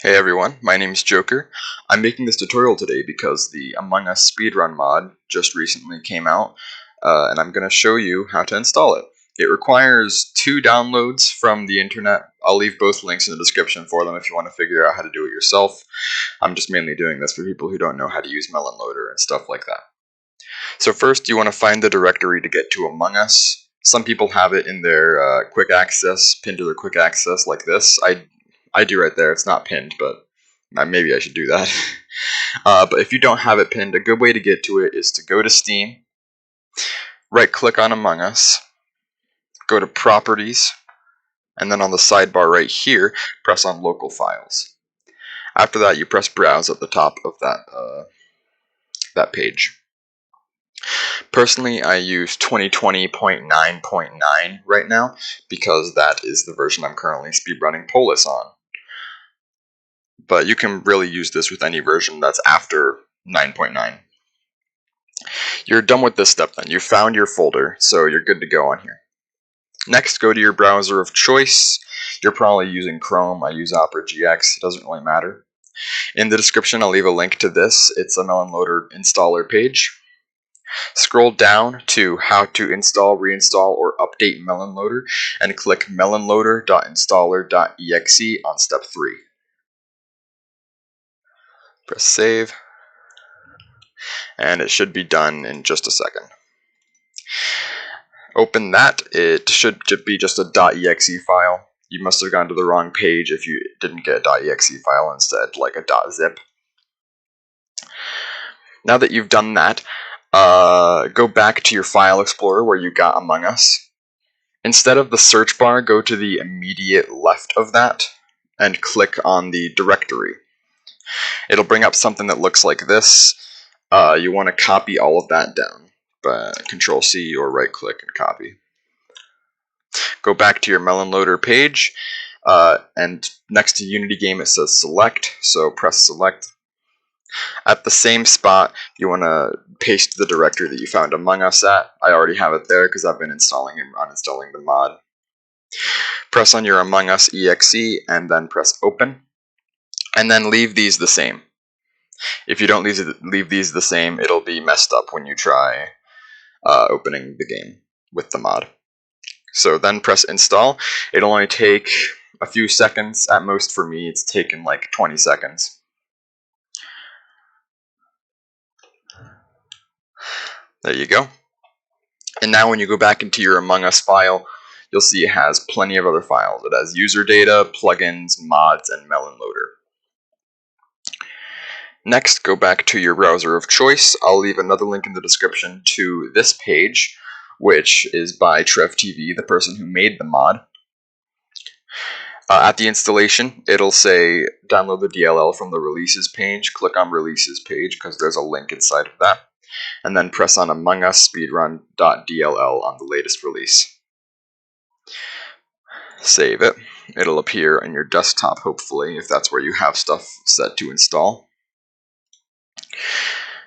Hey everyone, my name is Joker. I'm making this tutorial today because the Among Us Speedrun Mod just recently came out, and I'm going to show you how to install it. It requires 2 downloads from the internet. I'll leave both links in the description for them if you want to figure out how to do it yourself. I'm just mainly doing this for people who don't know how to use Melon Loader and stuff like that. So first, you want to find the directory to get to Among Us. Some people have it in their quick access, pinned to their quick access like this. I do right there. It's not pinned, but maybe I should do that. But if you don't have it pinned, a good way to get to it is to go to Steam, right-click on Among Us, go to Properties, and then on the sidebar right here, press on Local Files. After that, you press Browse at the top of that page. Personally, I use 2020.9.9 right now because that is the version I'm currently speedrunning Polis on. But you can really use this with any version that's after 9.9. You're done with this step then. You found your folder, so you're good to go on here. Next, go to your browser of choice. You're probably using Chrome. I use Opera GX. It doesn't really matter. In the description, I'll leave a link to this. It's a Melon Loader installer page. Scroll down to How to Install, Reinstall, or Update Melon Loader, and click melonloader.installer.exe on step 3. Press save, and it should be done in just a second. Open that. It should be just a .exe file. You must have gone to the wrong page if you didn't get a .exe file instead, like a .zip. Now that you've done that, go back to your file explorer where you got Among Us. Instead of the search bar, go to the immediate left of that and click on the directory. It'll bring up something that looks like this. You want to copy all of that down. Control-C or right-click and copy. Go back to your Melon Loader page, and next to Unity Game it says Select, so press Select. At the same spot, you want to paste the directory that you found Among Us at. I already have it there because I've been installing and uninstalling the mod. Press on your Among Us exe and then press Open, and then leave these the same. If you don't leave these the same, it'll be messed up when you try opening the game with the mod. So then press Install. It'll only take a few seconds. At most for me, it's taken like 20 seconds. There you go. And now when you go back into your Among Us file, you'll see it has plenty of other files. It has user data, plugins, mods, and Melon Loader. Next, go back to your browser of choice. I'll leave another link in the description to this page, which is by TrevTV, the person who made the mod. At the installation, it'll say download the DLL from the releases page. Click on releases page because there's a link inside of that. And then press on Among Us Speedrun.dll on the latest release. Save it. It'll appear in your desktop, hopefully, if that's where you have stuff set to install.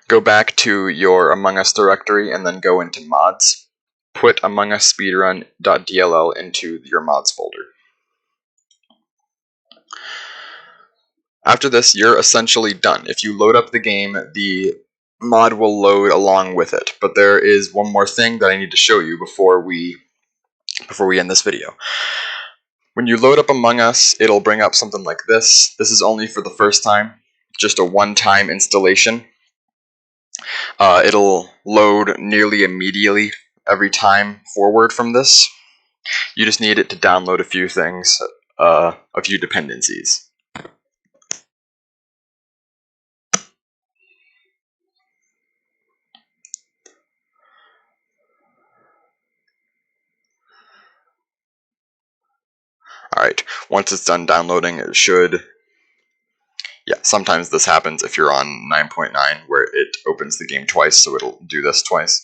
Go back to your Among Us directory and then go into mods. Put Among Us Speedrun.dll into your mods folder. After this, you're essentially done. If you load up the game, the mod will load along with it. But there is one more thing that I need to show you before we end this video. When you load up Among Us, it'll bring up something like this. This is only for the first time, just a one-time installation. It'll load nearly immediately every time forward from this. You just need it to download a few things, a few dependencies. Alright, once it's done downloading, it should... Yeah, sometimes this happens if you're on 9.9, where it opens the game twice, so it'll do this twice.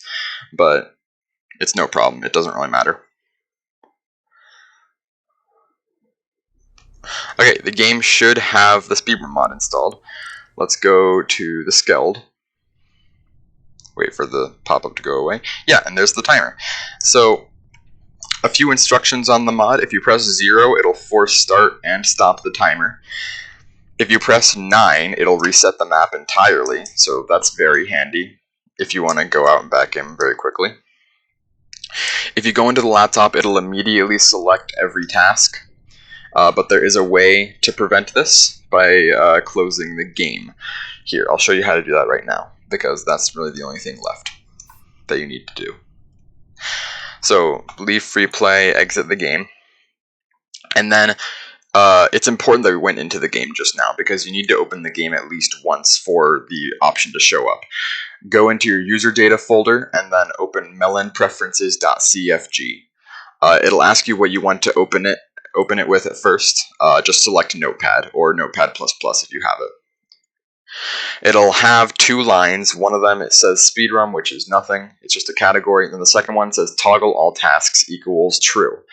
But it's no problem, it doesn't really matter. Okay, the game should have the Speedrun mod installed. Let's go to the Skeld. Wait for the pop-up to go away. Yeah, and there's the timer. So, a few instructions on the mod. If you press 0, it'll force start and stop the timer. If you press 9, it'll reset the map entirely, so that's very handy if you want to go out and back in very quickly. If you go into the laptop, it'll immediately select every task, but there is a way to prevent this by closing the game. Here, I'll show you how to do that right now, because that's really the only thing left that you need to do. So, leave free play, exit the game, and then it's important that we went into the game just now, because you need to open the game at least once for the option to show up. Go into your user data folder and then open melonpreferences.cfg. It'll ask you what you want to open it with at first. Just select Notepad or Notepad++ if you have it. It'll have 2 lines. One of them, it says speedrun, which is nothing. It's just a category. And then the second one says toggle all tasks equals true.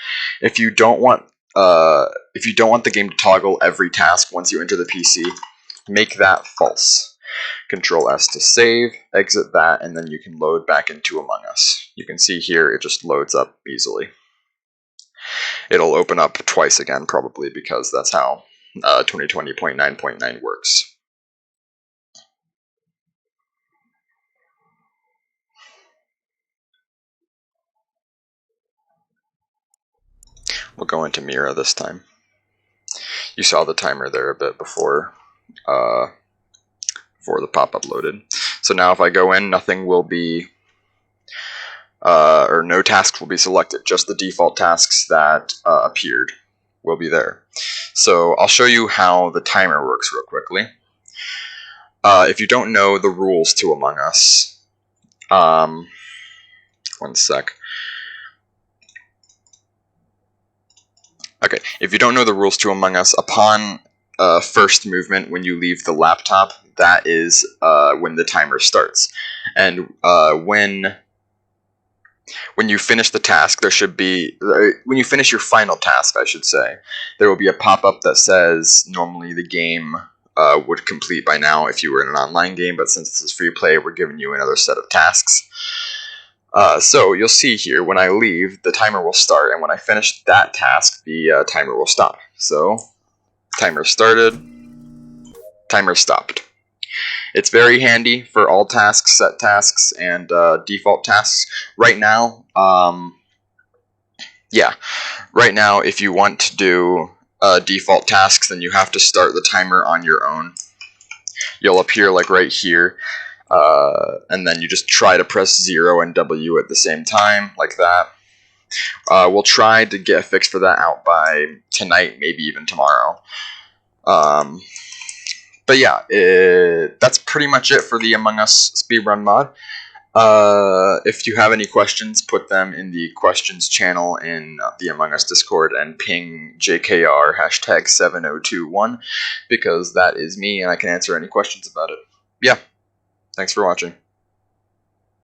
If you don't want the game to toggle every task once you enter the PC, make that false. Control S to save, exit that, and then you can load back into Among Us. You can see here it just loads up easily. It'll open up twice again, probably, because that's how 2020.9.9 works. We'll go into Mira this time. You saw the timer there a bit before the pop-up loaded. So now if I go in, nothing will be, or no tasks will be selected. Just the default tasks that appeared will be there. So I'll show you how the timer works real quickly. If you don't know the rules to Among Us, one sec. Okay, if you don't know the rules to Among Us, upon first movement when you leave the laptop, that is when the timer starts. And when you finish the task, there should be, when you finish your final task, I should say, there will be a pop-up that says normally the game would complete by now if you were in an online game, but since this is free play, we're giving you another set of tasks. So you'll see here, when I leave, the timer will start, and when I finish that task, the timer will stop. So, timer started, timer stopped. It's very handy for all tasks, set tasks, and default tasks. Right now, right now, if you want to do default tasks, then you have to start the timer on your own. You'll appear like right here. And then you just try to press 0 and W at the same time, like that. We'll try to get a fix for that out by tonight, maybe even tomorrow. But yeah, that's pretty much it for the Among Us Speedrun Mod. If you have any questions, put them in the questions channel in the Among Us Discord and ping JKR #7021, because that is me and I can answer any questions about it. Yeah. Thanks for watching.